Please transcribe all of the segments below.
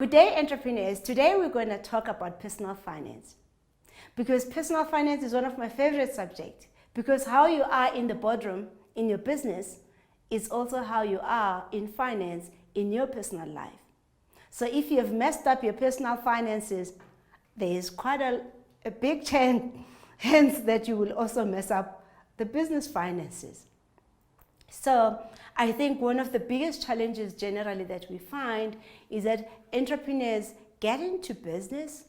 Good day, entrepreneurs. Today we're going to talk about personal finance, because personal finance is one of my favorite subjects, because how you are in the boardroom in your business is also how you are in finance in your personal life. So if you have messed up your personal finances, there is quite a big chance that you will also mess up the business finances. So I think one of the biggest challenges generally that we find is that entrepreneurs get into business,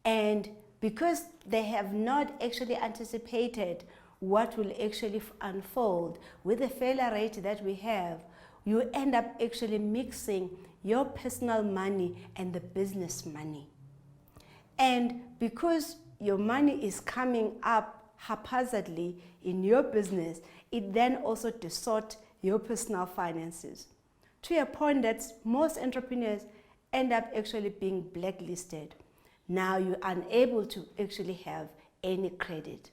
and because they have not actually anticipated what will actually unfold with the failure rate that we have, you end up actually mixing your personal money and the business money. And because your money is coming up haphazardly in your business, it then also distorts your personal finances to a point that most entrepreneurs end up actually being blacklisted. Now you're unable to actually have any credit.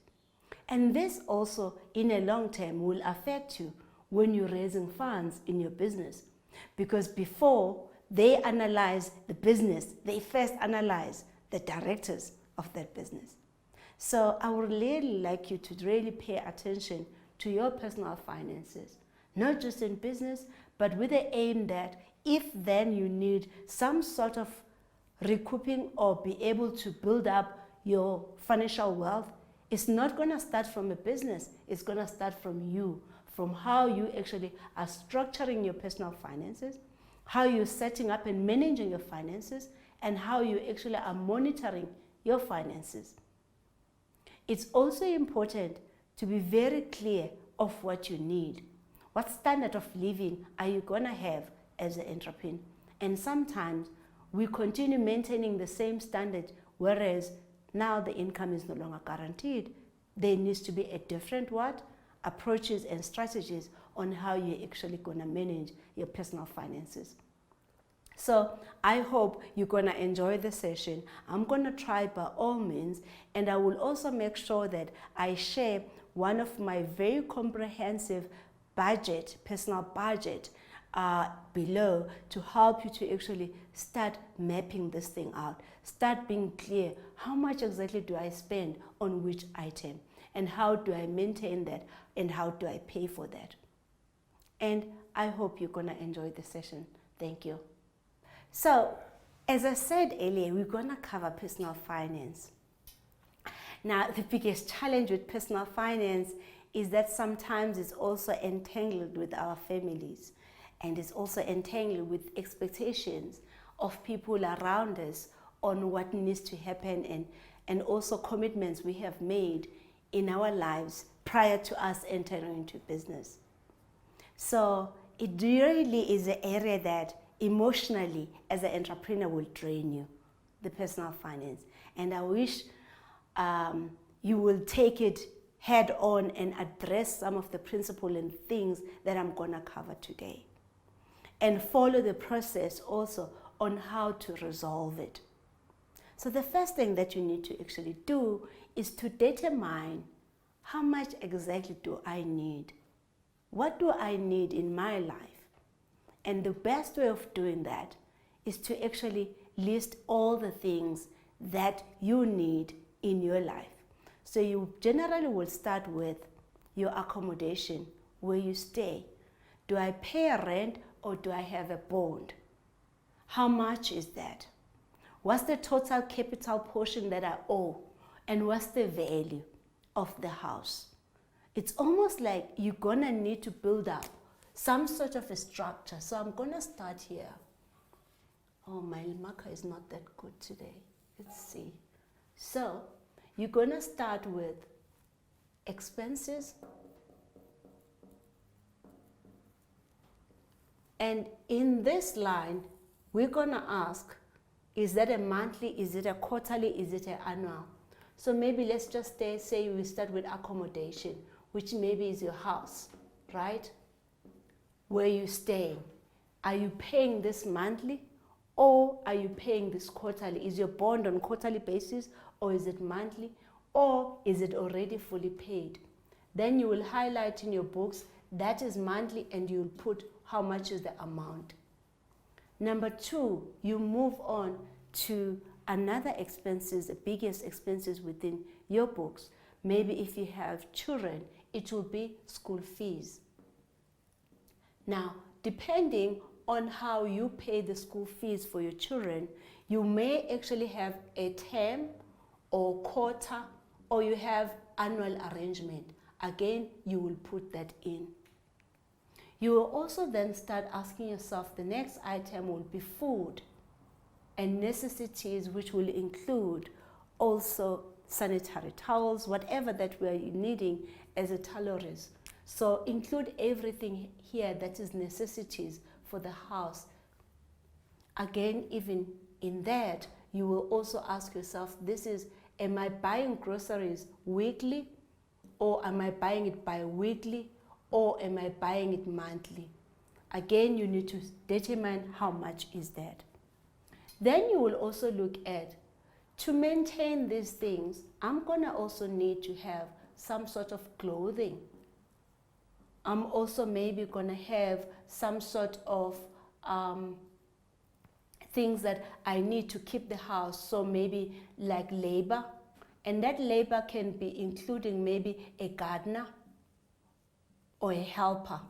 And this also in a long term will affect you when you're raising funds in your business, because before they analyze the business, they first analyze the directors of that business. So I would really like you to really pay attention to your personal finances, not just in business, but with the aim that if then you need some sort of recouping or be able to build up your financial wealth, it's not going to start from a business, it's going to start from you, from how you actually are structuring your personal finances, how you're setting up and managing your finances, and how you actually are monitoring your finances. It's also important to be very clear of what you need. What standard of living are you going to have as an entrepreneur? And sometimes we continue maintaining the same standard, whereas now the income is no longer guaranteed. There needs to be a different approaches and strategies on how you're actually going to manage your personal finances. So I hope you're going to enjoy the session. I'm going to try by all means, and I will also make sure that I share one of my very comprehensive personal budget below, to help you to actually start mapping this thing out. Start being clear, how much exactly do I spend on which item, and how do I maintain that, and how do I pay for that. And I hope you're going to enjoy the session. Thank you. So, as I said earlier, we're going to cover personal finance. Now, the biggest challenge with personal finance is that sometimes it's also entangled with our families, and it's also entangled with expectations of people around us on what needs to happen, and also commitments we have made in our lives prior to us entering into business. So it really is an area that emotionally, as an entrepreneur, will drain you, the personal finance. And I wish you will take it head on and address some of the principles and things that I'm going to cover today, and follow the process also on how to resolve it. So the first thing that you need to actually do is to determine, how much exactly do I need? What do I need in my life? And the best way of doing that is to actually list all the things that you need in your life. So you generally will start with your accommodation, where you stay. Do I pay a rent, or do I have a bond? How much is that? What's the total capital portion that I owe? And what's the value of the house? It's almost like you're gonna need to build up some sort of a structure. So I'm gonna start here. Oh, my marker is not that good today. Let's see. So you're gonna start with expenses. And in this line, we're gonna ask, is that a monthly, is it a quarterly, is it an annual? So maybe let's just say we start with accommodation, which maybe is your house, right? Where you staying. Are you paying this monthly, or are you paying this quarterly? Is your bond on quarterly basis, or is it monthly, or is it already fully paid? Then you will highlight in your books that is monthly, and you'll put how much is the amount. Number two, you move on to another expenses, the biggest expenses within your books. Maybe if you have children, it will be school fees. Now, depending on how you pay the school fees for your children, you may actually have a term or quarter, or you have annual arrangement. Again, you will put that in. You will also then start asking yourself, the next item will be food and necessities, which will include also sanitary towels, whatever that we are needing as a calories. So include everything here that is necessities for the house. Again, even in that, you will also ask yourself, am I buying groceries weekly, or am I buying it bi-weekly, or am I buying it monthly? Again, you need to determine how much is that. Then you will also look at, to maintain these things, I'm gonna also need to have some sort of clothing. I'm also maybe gonna have some sort of things that I need to keep the house, so maybe like labor, and that labor can be including maybe a gardener or a helper.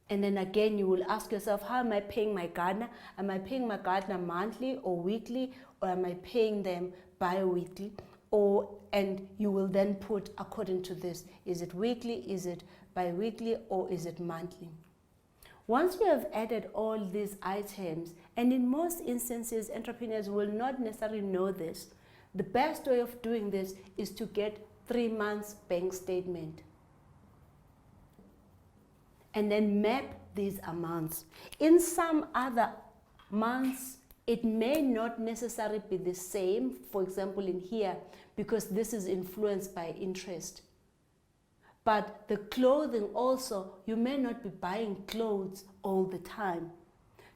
And then again, you will ask yourself, how am I paying my gardener? Am I paying my gardener monthly or weekly, or am I paying them bi-weekly? And you will then put according to this, is it weekly, is it bi-weekly, or is it monthly? Once we have added all these items, and in most instances, entrepreneurs will not necessarily know this, the best way of doing this is to get 3 months bank statement and then map these amounts. In some other months, it may not necessarily be the same, for example in here, because this is influenced by interest. But the clothing also, you may not be buying clothes all the time.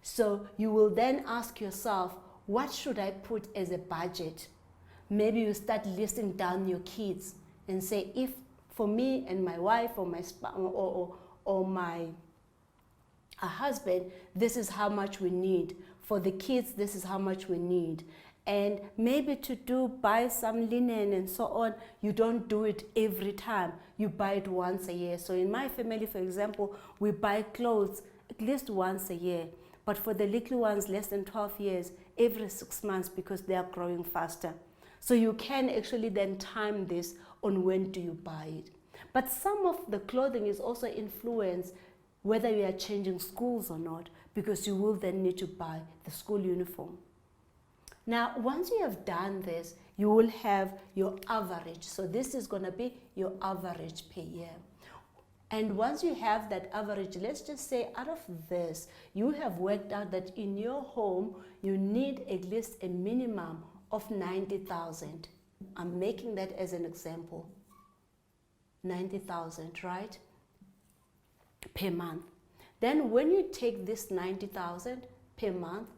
So you will then ask yourself, what should I put as a budget? Maybe you start listing down your kids and say, if for me and my wife or my or my husband, this is how much we need. For the kids, this is how much we need. And maybe to buy some linen and so on, you don't do it every time. You buy it once a year. So in my family, for example, we buy clothes at least once a year. But for the little ones, less than 12 years, every 6 months, because they are growing faster. So you can actually then time this on when do you buy it. But some of the clothing is also influenced whether you are changing schools or not, because you will then need to buy the school uniform. Now, once you have done this, you will have your average. So this is going to be your average per year. And once you have that average, let's just say out of this, you have worked out that in your home, you need at least a minimum of 90,000. I'm making that as an example. 90,000, right? Per month. Then when you take this 90,000 per month,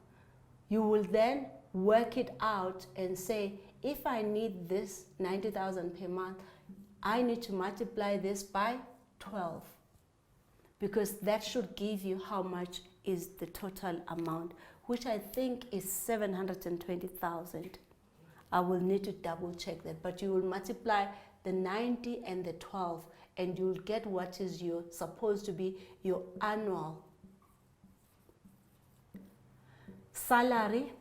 you will then work it out and say, if I need this 90,000 per month, I need to multiply this by 12, because that should give you how much is the total amount, which I think is 720,000. I will need to double check that, but you will multiply the 90 and the 12, and you'll get what is supposed to be your annual salary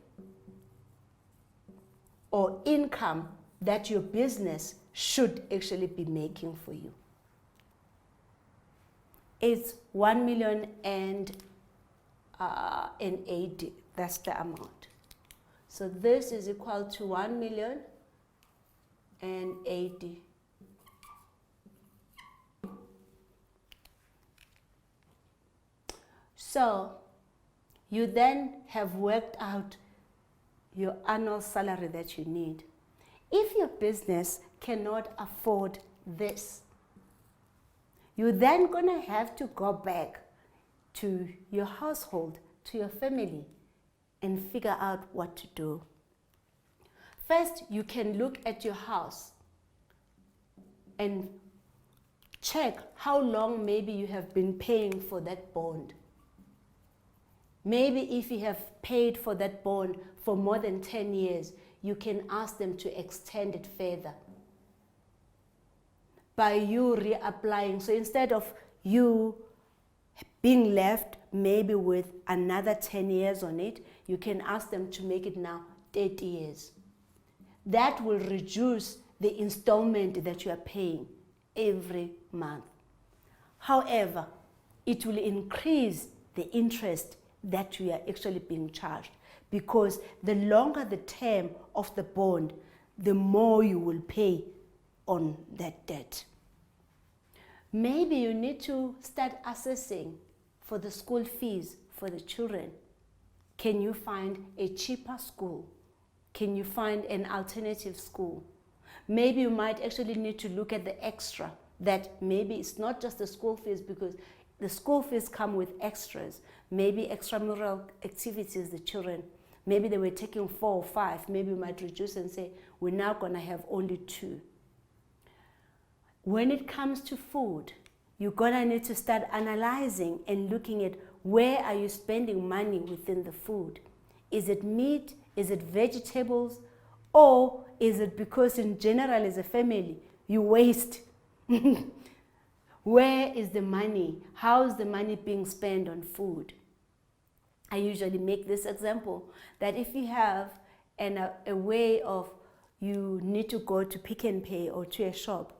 or income that your business should actually be making for you. It's 1,080,000. That's the amount. So this is equal to 1,080,000. So you then have worked out your annual salary that you need. If your business cannot afford this, you're then going to have to go back to your household, to your family, and figure out what to do. First, you can look at your house and check how long maybe you have been paying for that bond. Maybe if you have paid for that bond for more than 10 years, you can ask them to extend it further by you reapplying. So instead of you being left maybe with another 10 years on it, you can ask them to make it now 30 years. That will reduce the installment that you are paying every month. However, it will increase the interest that you are actually being charged, because the longer the term of the bond, the more you will pay on that debt. Maybe you need to start assessing for the school fees for the children. Can you find a cheaper school? Can you find an alternative school? Maybe you might actually need to look at the extra, that maybe it's not just the school fees, because the school fees come with extras. Maybe extramural activities, the children, maybe they were taking 4 or 5. Maybe you might reduce and say, we're now going to have only 2. When it comes to food, you're going to need to start analyzing and looking at where are you spending money within the food. Is it meat? Is it vegetables? Or is it because in general as a family, you waste? Where is the money? How is the money being spent on food? I usually make this example that if you have a way of you need to go to Pick n Pay or to a shop,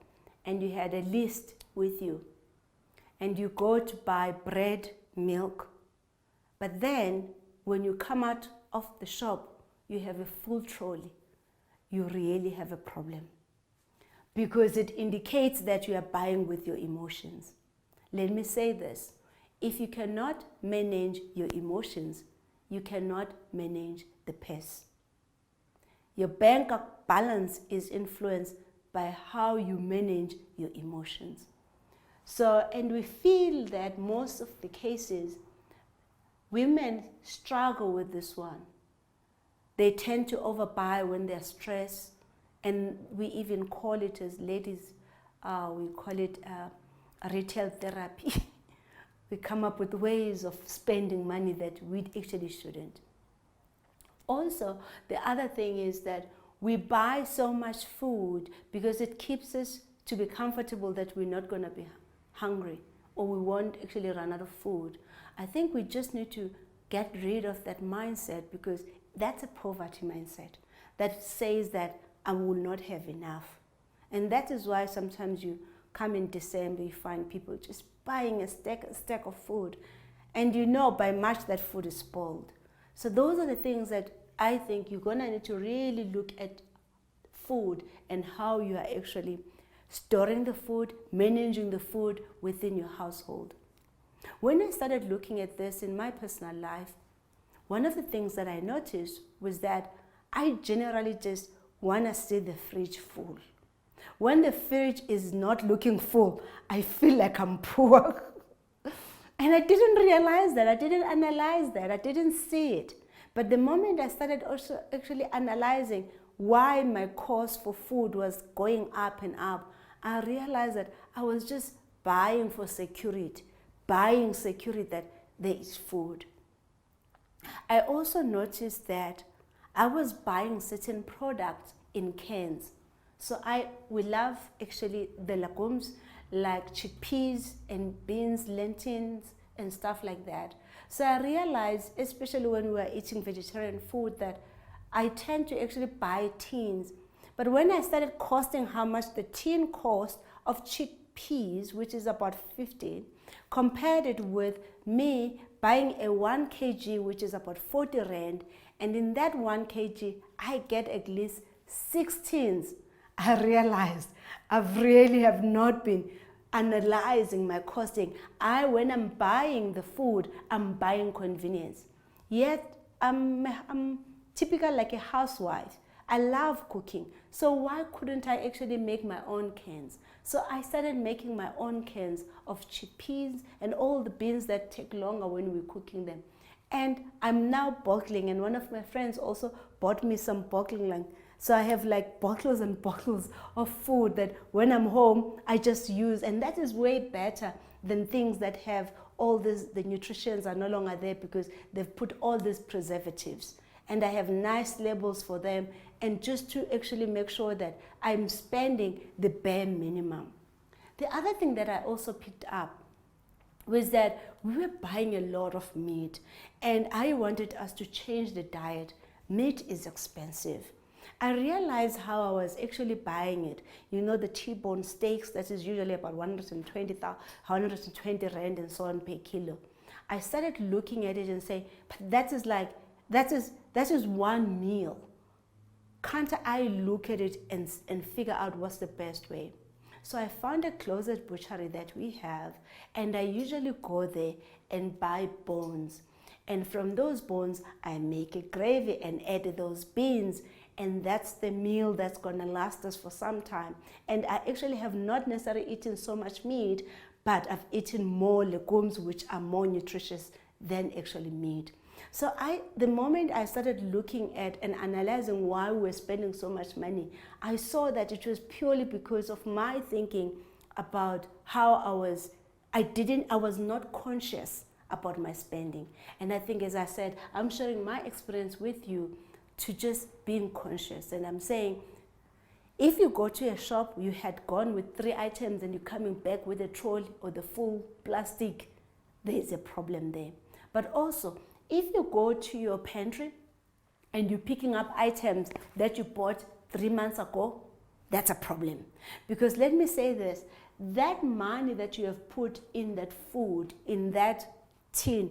and you had a list with you, and you go to buy bread, milk, but then when you come out of the shop, you have a full trolley, you really have a problem, because it indicates that you are buying with your emotions. Let me say this. If you cannot manage your emotions, you cannot manage the purse. Your bank balance is influenced by how you manage your emotions. So, and we feel that most of the cases, women struggle with this one. They tend to overbuy when they're stressed, and we even call it, as ladies, we call it retail therapy. We come up with ways of spending money that we actually shouldn't. Also, the other thing is that we buy so much food because it keeps us to be comfortable that we're not going to be hungry, or we won't actually run out of food. I think we just need to get rid of that mindset, because that's a poverty mindset that says that I will not have enough. And that is why sometimes you come in December, you find people just buying a stack of food, and you know by March that food is spoiled. So those are the things that I think you're going to need to really look at food and how you are actually storing the food, managing the food within your household. When I started looking at this in my personal life, one of the things that I noticed was that I generally just want to see the fridge full. When the fridge is not looking full, I feel like I'm poor. And I didn't realize that, I didn't analyze that, I didn't see it. But the moment I started also actually analyzing why my cost for food was going up and up, I realized that I was just buying for security, buying security that there is food. I also noticed that I was buying certain products in cans. So we love actually the legumes like chickpeas and beans, lentils and stuff like that. So I realized, especially when we were eating vegetarian food, that I tend to actually buy tins. But when I started costing how much the tin cost of chickpeas, which is about 50, compared it with me buying a 1 kg, which is about 40 rand, and in that 1 kg, I get at least 6 tins. I realized I really have not been analyzing my costing. When I'm buying the food, I'm buying convenience. Yet I'm typical like a housewife. I love cooking. So why couldn't I actually make my own cans? So I started making my own cans of chickpeas and all the beans that take longer when we're cooking them. And I'm now bottling, and one of my friends also bought me some bottling line. So I have like bottles and bottles of food that when I'm home, I just use, and that is way better than things that have all this, the nutritions are no longer there because they've put all these preservatives. And I have nice labels for them, and just to actually make sure that I'm spending the bare minimum. The other thing that I also picked up was that we were buying a lot of meat, and I wanted us to change the diet. Meat is expensive. I realized how I was actually buying it. You know, the T-bone steaks, that is usually about 120 rand and so on per kilo. I started looking at it and saying, but that is one meal. Can't I look at it and figure out what's the best way? So I found a closest butchery that we have, and I usually go there and buy bones. And from those bones, I make a gravy and add those beans, and that's the meal that's gonna last us for some time. And I actually have not necessarily eaten so much meat, but I've eaten more legumes, which are more nutritious than actually meat. So the moment I started looking at and analyzing why we were spending so much money, I saw that it was purely because of my thinking about how I was not conscious about my spending. And I think, as I said, I'm sharing my experience with you to just being conscious. And I'm saying, if you go to a shop, you had gone with 3 items and you're coming back with a trolley or the full plastic, there's a problem there. But also, if you go to your pantry and you're picking up items that you bought 3 months ago, that's a problem. Because let me say this, that money that you have put in that food, in that tin,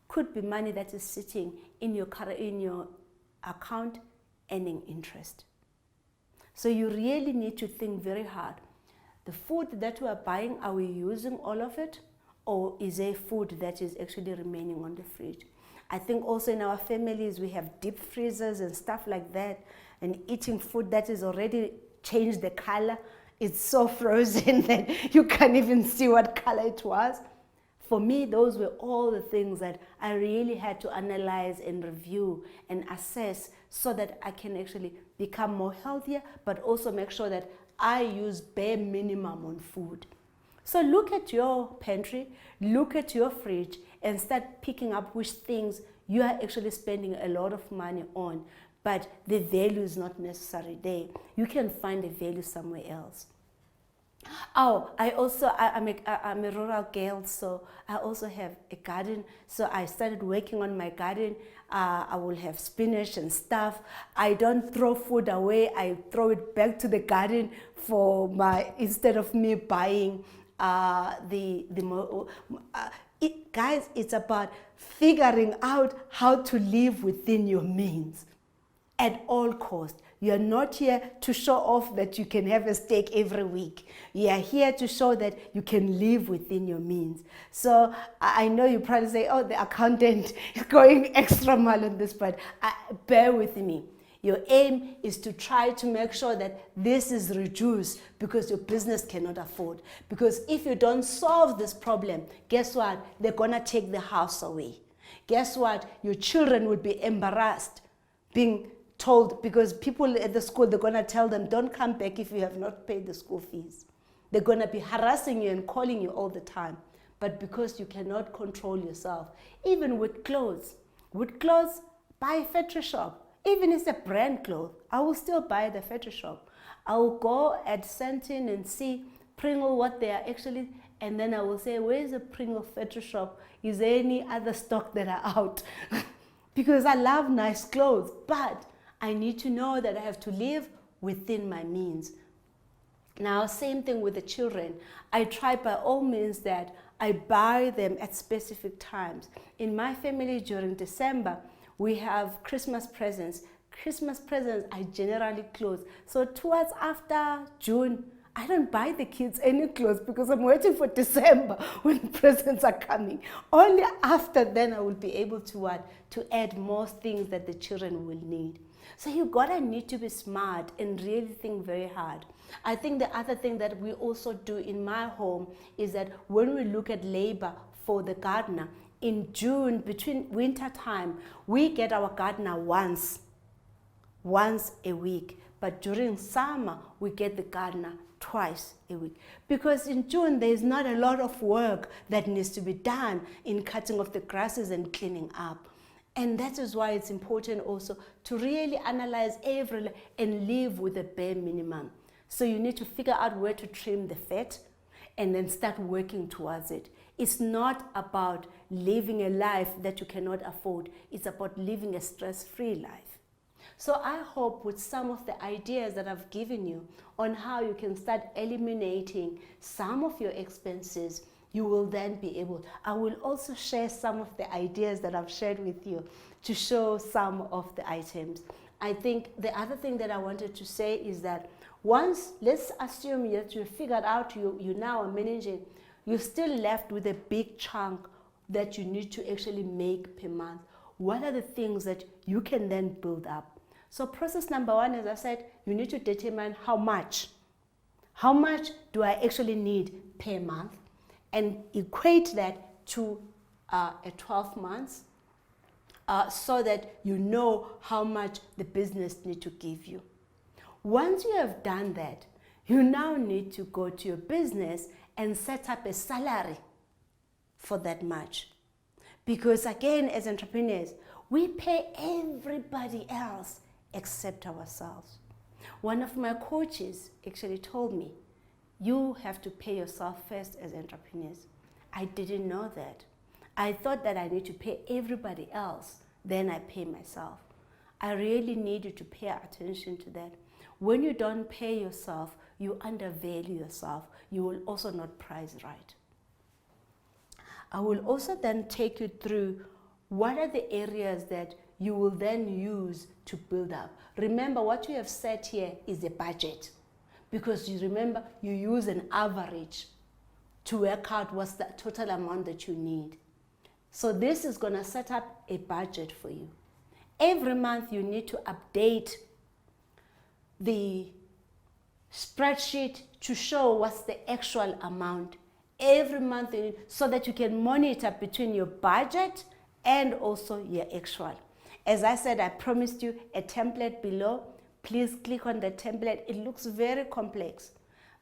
could be money that is sitting in your account earning interest. So you really need to think very hard. The food that we are buying, are we using all of it? Or is there food that is actually remaining on the fridge? I think also in our families, we have deep freezers and stuff like that, and eating food that is already changed the color. It's so frozen that you can't even see what color it was. For me, those were all the things that I really had to analyze and review and assess so that I can actually become more healthier, but also make sure that I use bare minimum on food. So look at your pantry, look at your fridge, and start picking up which things you are actually spending a lot of money on, but the value is not necessarily there. You can find the value somewhere else. Oh, I'm a rural girl, so I also have a garden. So I started working on my garden. I will have spinach and stuff. I don't throw food away. I throw it back to the garden instead of me buying guys, it's about figuring out how to live within your means at all costs. You are not here to show off that you can have a steak every week. You are here to show that you can live within your means. So I know you probably say, oh, the accountant is going extra mile on this, but bear with me. Your aim is to try to make sure that this is reduced because your business cannot afford. Because if you don't solve this problem, guess what? They're going to take the house away. Guess what? Your children would be embarrassed being told, because people at the school, they're going to tell them, don't come back if you have not paid the school fees. They're going to be harassing you and calling you all the time. But because you cannot control yourself, even with clothes, buy a factory shop. Even if it's a brand cloth, I will still buy at the factory shop. I will go at Sentin and see Pringle what they are actually, and then I will say, where's the Pringle factory shop? Is there any other stock that are out? Because I love nice clothes, but I need to know that I have to live within my means. Now, same thing with the children. I try by all means that I buy them at specific times. In my family during December, we have Christmas presents. Christmas presents I generally close. So towards after June, I don't buy the kids any clothes because I'm waiting for December when presents are coming. Only after then I will be able to add more things that the children will need. So you gotta need to be smart and really think very hard. I think the other thing that we also do in my home is that when we look at labor for the gardener, in June, between winter time, we get our gardener once a week. But during summer, we get the gardener twice a week. Because in June, there's not a lot of work that needs to be done in cutting off the grasses and cleaning up. And that is why it's important also to really analyze and live with the bare minimum. So you need to figure out where to trim the fat and then start working towards it. It's not about living a life that you cannot afford. It's about living a stress-free life. So I hope with some of the ideas that I've given you on how you can start eliminating some of your expenses, you will then be able. I will also share some of the ideas that I've shared with you to show some of the items. I think the other thing that I wanted to say is that once, let's assume that you figured out you now are managing, you're still left with a big chunk that you need to actually make per month. What are the things that you can then build up? So process number one, as I said, you need to determine how much. How much do I actually need per month? And equate that to a 12 months so that you know how much the business needs to give you. Once you have done that, you now need to go to your business and set up a salary for that much. Because again, as entrepreneurs, we pay everybody else except ourselves. One of my coaches actually told me, you have to pay yourself first as entrepreneurs. I didn't know that. I thought that I need to pay everybody else, then I pay myself. I really need you to pay attention to that. When you don't pay yourself, you undervalue yourself. You will also not price right. I will also then take you through what are the areas that you will then use to build up. Remember, what we have set here is a budget. Because you remember, you use an average to work out what's the total amount that you need. So this is going to set up a budget for you. Every month you need to update the spreadsheet to show what's the actual amount. Every month you need, so that you can monitor between your budget and also your actual. As I said, I promised you a template below. Please click on the template. It looks very complex.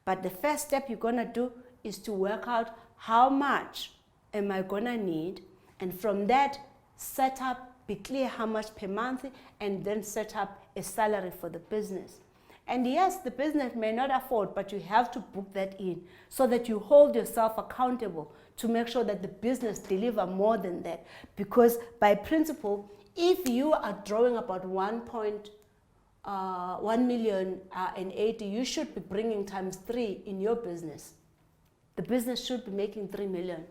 But the first step you're going to do is to work out how much am I going to need. And from that, set up, be clear how much per month, and then set up a salary for the business. And yes, the business may not afford, but you have to book that in so that you hold yourself accountable to make sure that the business deliver more than that. Because by principle, if you are drawing about 1,000,080, you should be bringing times 3 in your business. The business should be making 3 million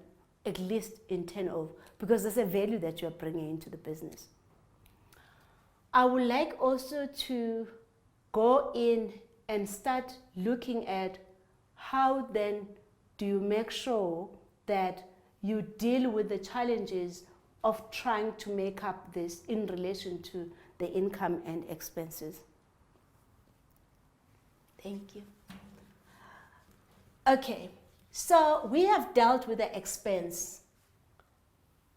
at least in turnover, because there's a value that you're bringing into the business. I would like also to go in and start looking at how then do you make sure that you deal with the challenges of trying to make up this in relation to the income and expenses. Thank you. Okay, so we have dealt with the expense,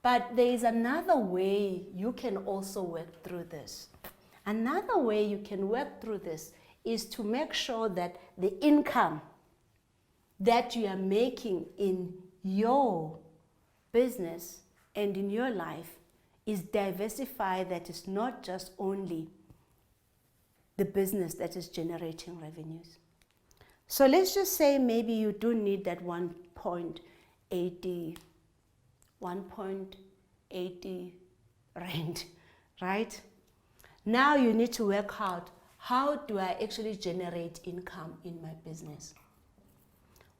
but there is another way you can also work through this. Another way you can work through this is to make sure that the income that you are making in your business and in your life is diversified, that is not just only the business that is generating revenues. So let's just say maybe you do need that 1.80 rand, right? Now you need to work out, how do I actually generate income in my business?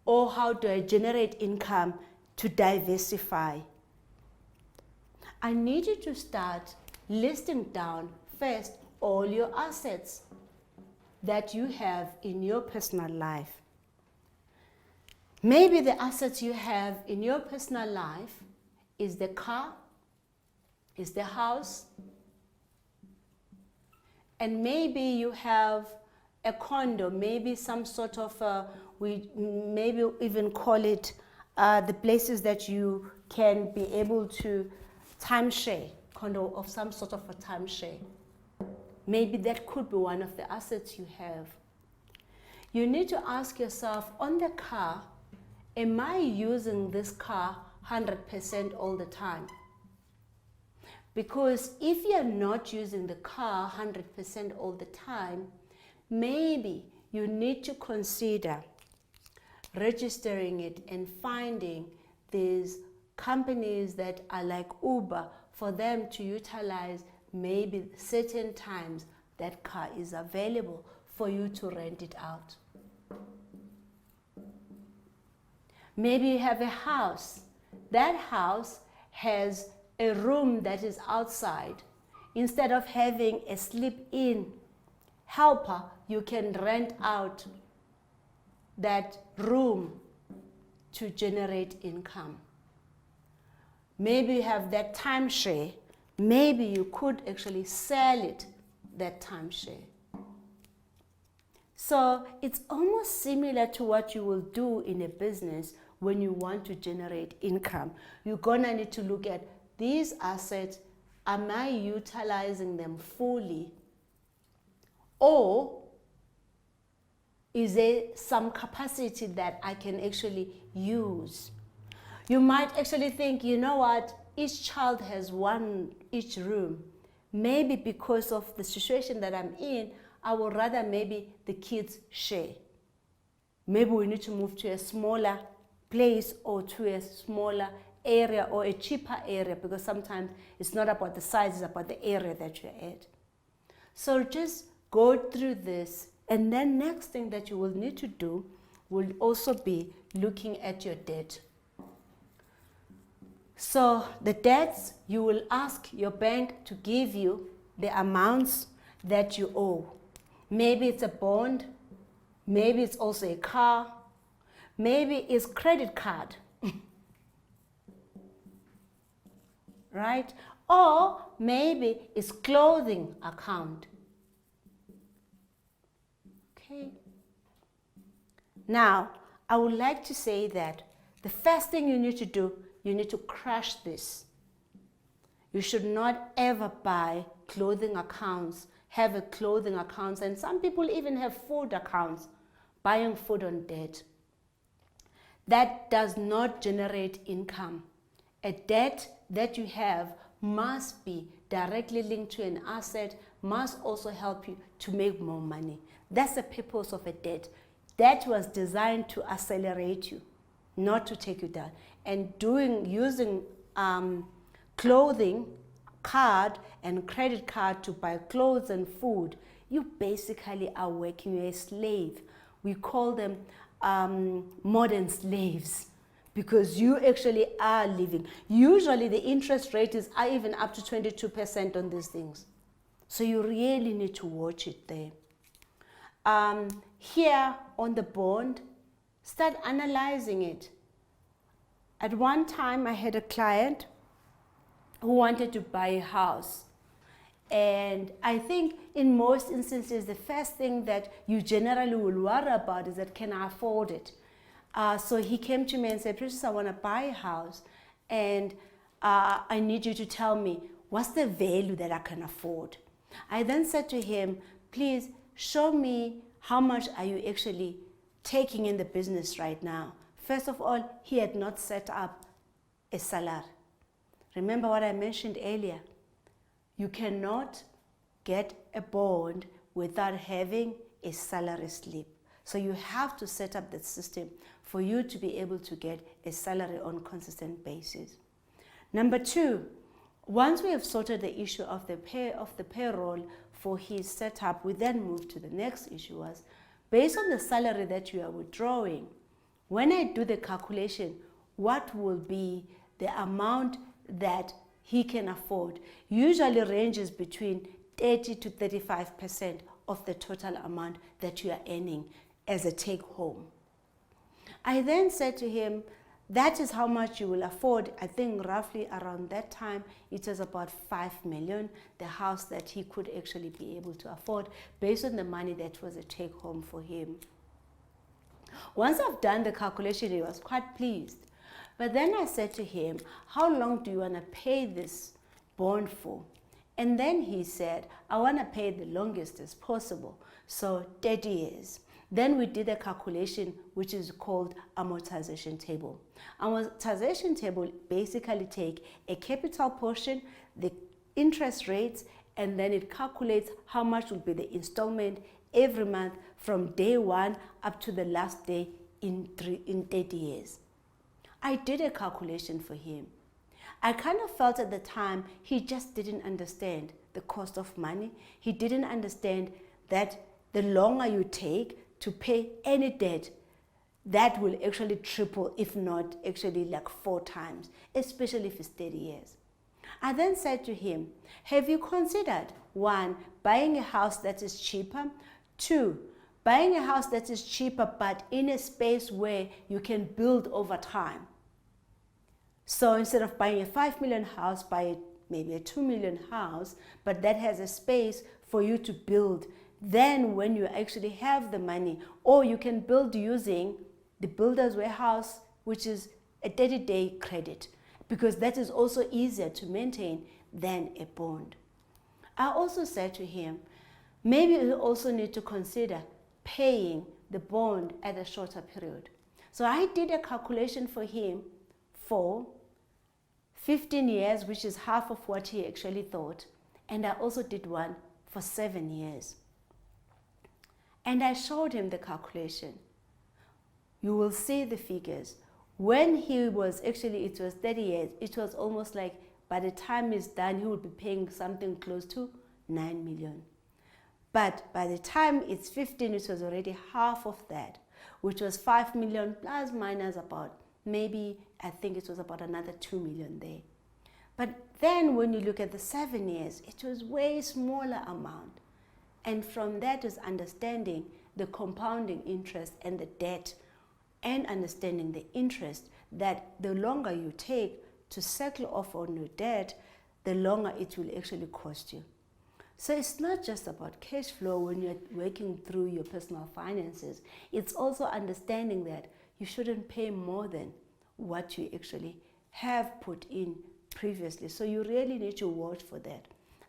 Or how do I generate income to diversify? I need you to start listing down first all your assets that you have in your personal life. Maybe the assets you have in your personal life is the car, is the house, and maybe you have a condo, maybe some sort of, we maybe even call it the places that you can be able to timeshare, condo of some sort of a timeshare. Maybe that could be one of the assets you have. you need to ask yourself, on the car, am I using this car 100% all the time? Because if you're not using the car 100% all the time, maybe you need to consider registering it and finding these companies that are like Uber for them to utilize maybe certain times that car is available for you to rent it out. Maybe you have a house. That house has a room that is outside. Instead of having a sleep-in helper, you can rent out that room to generate income. Maybe you have that timeshare. Maybe you could actually sell it, that timeshare. So it's almost similar to what you will do in a business when you want to generate income. You're gonna need to look at these assets. Am I utilizing them fully? Or is there some capacity that I can actually use? You might actually think, you know what, each child has each room. Maybe because of the situation that I'm in, I would rather maybe the kids share. Maybe we need to move to a smaller place or to a smaller area or a cheaper area, because sometimes it's not about the size, it's about the area that you're at. So just go through this, and then next thing that you will need to do will also be looking at your debt. So the debts, you will ask your bank to give you the amounts that you owe. Maybe it's a bond, maybe it's also a car, maybe it's credit card, right? Or maybe it's clothing account. Okay. Now, I would like to say that the first thing you need to do, you need to crush this. You should not ever buy clothing accounts, have a clothing accounts, and some people even have food accounts, buying food on debt. That does not generate income. A debt that you have must be directly linked to an asset, must also help you to make more money. That's the purpose of a debt. Debt was designed to accelerate you, not to take you down. And using clothing card and credit card to buy clothes and food, you basically are working. You're a slave. We call them modern slaves, because you actually are living. Usually the interest rate is even up to 22% on these things. So you really need to watch it there. Here on the bond, start analyzing it. At one time, I had a client who wanted to buy a house. And I think in most instances, the first thing that you generally will worry about is that, can I afford it? So he came to me and said, Precious, I want to buy a house. And I need you to tell me, what's the value that I can afford? I then said to him, please show me how much are you actually taking in the business right now. First of all, he had not set up a salary. Remember what I mentioned earlier. You cannot get a bond without having a salary slip. So you have to set up that system for you to be able to get a salary on a consistent basis. Number two, once we have sorted the issue of the payroll for his setup, we then move to the next issue was, based on the salary that you are withdrawing, when I do the calculation, what will be the amount that he can afford? Usually ranges between 30 to 35% of the total amount that you are earning as a take home. I then said to him, that is how much you will afford. I think roughly around that time, it was about 5 million, the house that he could actually be able to afford based on the money that was a take home for him. Once I've done the calculation, he was quite pleased. But then I said to him, how long do you want to pay this bond for? And then he said, I want to pay the longest as possible, so 30 years. Then we did a calculation which is called amortization table. Amortization table basically take a capital portion, the interest rates, and then it calculates how much will be the installment every month from day one up to the last day in 30 years. I did a calculation for him. I kind of felt at the time he just didn't understand the cost of money. He didn't understand that the longer you take to pay any debt, that will actually triple, if not actually like 4 times, especially if it's 30 years. I then said to him, have you considered, 1, buying a house that is cheaper, 2, buying a house that is cheaper but in a space where you can build over time? So instead of buying a 5 million house, buy maybe a 2 million house, but that has a space for you to build. Then when you actually have the money, or you can build using the builder's warehouse, which is a 30-day credit, because that is also easier to maintain than a bond. I also said to him, maybe you also need to consider paying the bond at a shorter period. So I did a calculation for him for 15 years, which is half of what he actually thought. And I also did one for 7 years. And I showed him the calculation. You will see the figures. When he was actually, it was 30 years, it was almost like by the time he's done, he would be paying something close to 9 million. But by the time it's 15, it was already half of that, which was 5 million plus minus about maybe, I think it was about another 2 million there. But then when you look at the 7 years, it was way smaller amount. And from that is understanding the compounding interest and the debt, and understanding the interest that the longer you take to settle off on your debt, the longer it will actually cost you. So it's not just about cash flow when you're working through your personal finances. It's also understanding that you shouldn't pay more than what you actually have put in previously. So you really need to watch for that.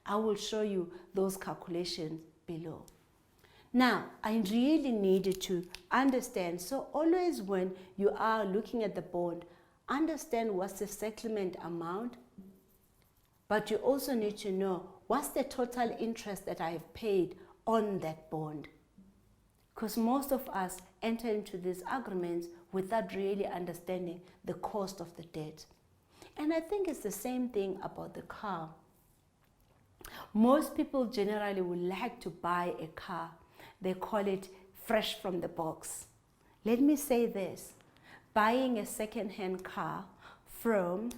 I will show you those calculations below. Now, I really needed to understand, so always when you are looking at the bond, understand what's the settlement amount, but you also need to know what's the total interest that I have paid on that bond. Because most of us enter into these agreements without really understanding the cost of the debt. And I think it's the same thing about the car. Most people generally would like to buy a car. They call it fresh from the box. Let me say this, buying a second-hand car from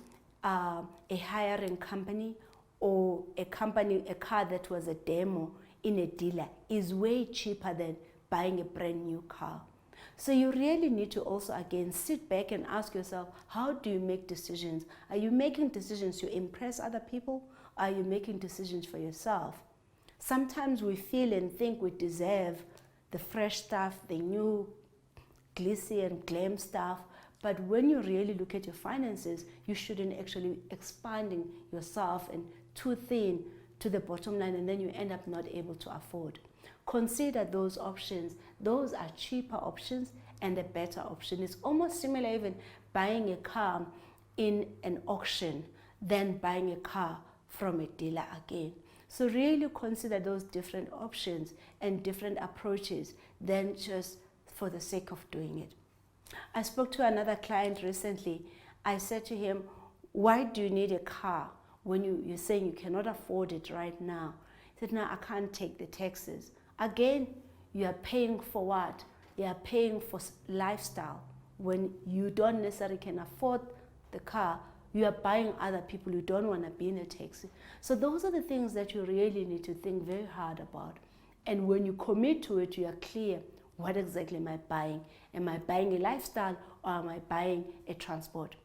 a hiring company or a car that was a demo in a dealer is way cheaper than buying a brand new car. So you really need to also, again, sit back and ask yourself, how do you make decisions? Are you making decisions to impress other people? Are you making decisions for yourself? Sometimes we feel and think we deserve the fresh stuff, the new glitzy and glam stuff, but when you really look at your finances, you shouldn't actually expanding yourself and too thin to the bottom line, and then you end up not able to afford. Consider those options. Those are cheaper options and a better option. It's almost similar even buying a car in an auction than buying a car from a dealer again. So really consider those different options and different approaches than just for the sake of doing it. I spoke to another client recently. I said to him, why do you need a car when you're saying you cannot afford it right now? He said, no, I can't take the taxes. Again, you are paying for what? You are paying for lifestyle. When you don't necessarily can afford the car, you are buying other people. You don't want to be in a taxi. So those are the things that you really need to think very hard about. And when you commit to it, you are clear, what exactly am I buying? Am I buying a lifestyle or am I buying a transport?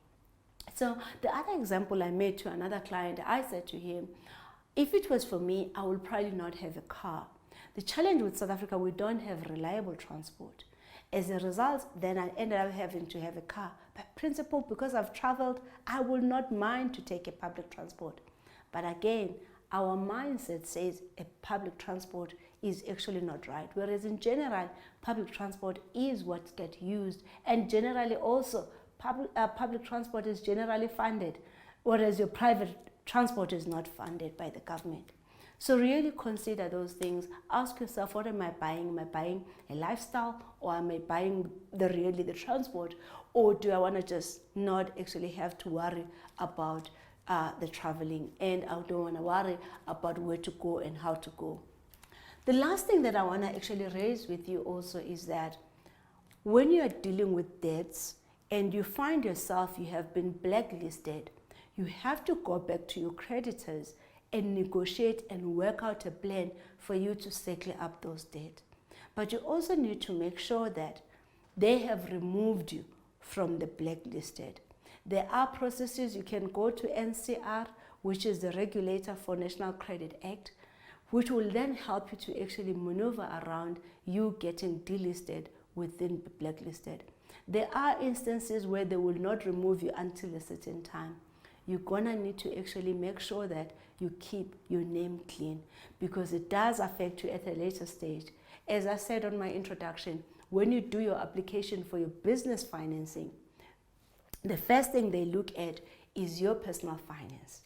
So the other example I made to another client, I said to him, if it was for me, I would probably not have a car. The challenge with South Africa, we don't have reliable transport. As a result, then I ended up having to have a car. By principle, because I've traveled, I will not mind to take a public transport. But again, our mindset says a public transport is actually not right. Whereas in general, public transport is what gets used, and generally also public transport is generally funded, whereas your private transport is not funded by the government. So really consider those things. Ask yourself, what am I buying? Am I buying a lifestyle, or am I buying the transport? Or do I want to just not actually have to worry about the traveling, and I don't want to worry about where to go and how to go? The last thing that I want to actually raise with you also is that when you are dealing with debts and you find yourself you have been blacklisted, you have to go back to your creditors and negotiate and work out a plan for you to settle up those debts. But you also need to make sure that they have removed you from the blacklisted. There are processes. You can go to NCR, which is the regulator for National Credit Act, which will then help you to actually maneuver around you getting delisted within the blacklisted. There are instances where they will not remove you until a certain time. You're gonna need to actually make sure that you keep your name clean, because it does affect you at a later stage. As I said on my introduction, when you do your application for your business financing, the first thing they look at is your personal finance.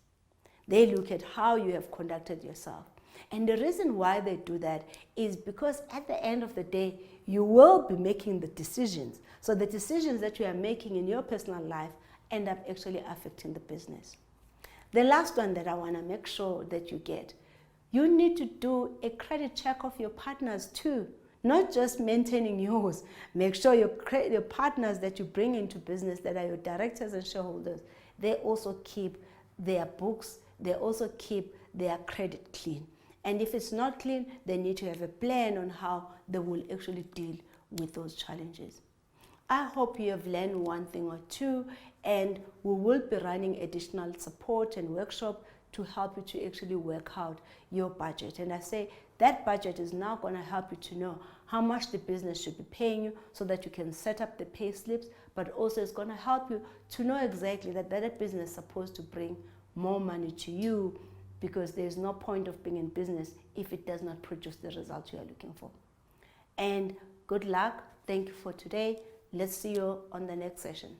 They look at how you have conducted yourself. And the reason why they do that is because at the end of the day, you will be making the decisions. So the decisions that you are making in your personal life end up actually affecting the business. The last one that I want to make sure that you get, you need to do a credit check of your partners too, not just maintaining yours. Make sure your partners that you bring into business, that are your directors and shareholders, they also keep their books, they also keep their credit clean. And if it's not clean, they need to have a plan on how they will actually deal with those challenges. I hope you have learned one thing or two, and we will be running additional support and workshop to help you to actually work out your budget. And I say that budget is now going to help you to know how much the business should be paying you so that you can set up the pay slips, but also it's going to help you to know exactly that business is supposed to bring more money to you, because there's no point of being in business if it does not produce the result you are looking for. And good luck. Thank you for today. Let's see you on the next session.